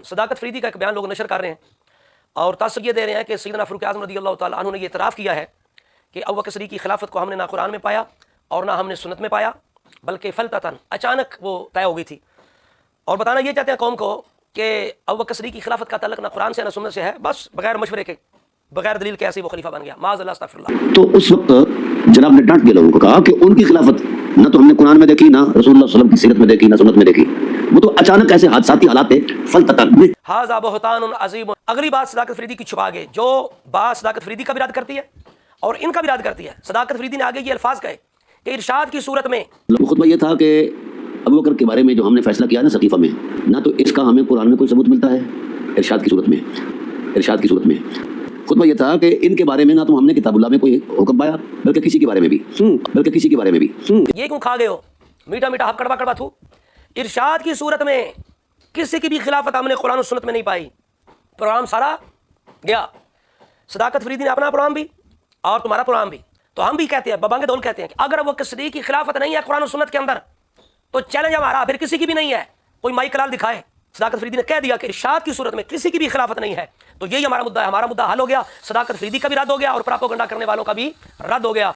صداقت فریدی کا ایک بیان لوگ نشر کر رہے ہیں اور تاثر یہ دے رہے ہیں کہ سیدنا فاروق اعظم رضی اللہ تعالیٰ عنہ نے یہ اعتراف کیا ہے کہ ابو بکر صدیق کی خلافت کو ہم نے نہ قرآن میں پایا اور نہ ہم نے سنت میں پایا، بلکہ فلتتن اچانک وہ طے ہو گئی تھی. اور بتانا یہ چاہتے ہیں قوم کو کہ ابو بکر صدیق کی خلافت کا تعلق نہ قرآن سے نہ سنت سے ہے، بس بغیر مشورے کے بغیر دلیل کے ایسے وہ خلیفہ بن گیا. معاذ اللہ استغفر اللہ. تو اس وقت جناب نے ڈانٹ کے لوگوں کو کہا کہ ان کی خلافت نہ تو ہم نے قرآن میں دیکھی، نہ رسول اللہ صلی اللہ علیہ وسلم کی سیرت میں دیکھی، نہ سنت میں دیکھی، وہ تو اچانک ایسے حادثاتی حالات تھے. فلتتن ھذا بہتان عظیم. اگلی بات صداقت فریدی کی چھپا گئے، جو بات صداقت فریدی کا بھی رد کرتی ہے اور ان کا بھی رد کرتی ہے. صداقت فریدی نے آگے یہ الفاظ کہے کہ ارشاد کی صورت میں خطبہ یہ تھا کہ ابو بکر کے بارے میں جو ہم نے فیصلہ کیا نا سقیفہ میں، نہ تو اس کا ہمیں قرآن میں کوئی ثبوت ملتا ہے ارشاد کی صورت میں خطبہ یہ تھا کہ ان کے بارے میں نہ تو ہم نے کتاب اللہ میں کوئی حکم پایا بلکہ کسی کے بارے میں بھی یہ کیوں کھا گئے ہو میٹھا میٹھا ہب کڑوا کڑوا تھو. ارشاد کی صورت میں کسی کی بھی خلافت ہم نے قرآن و سنت میں نہیں پائی. پروگرام سارا گیا. صداقت فریدی نے اپنا پروگرام بھی اور تمہارا پروگرام بھی. تو ہم بھی کہتے ہیں ببانگ دول کہتے ہیں کہ اگر وہ صدیق کی خلافت نہیں ہے قرآن و سنت کے اندر تو چیلنج ہمارا پھر کسی کی بھی نہیں ہے. کوئی مائی کلال دکھائے. صداقت فریدی نے کہہ دیا کہ ارشاد کی صورت میں کسی کی بھی خلافت نہیں ہے، تو یہی ہمارا مدعا ہے. ہمارا مدعا حل ہو گیا، صداقت فریدی کا بھی رد ہو گیا اور پراپوگنڈا کرنے والوں کا بھی رد ہو گیا.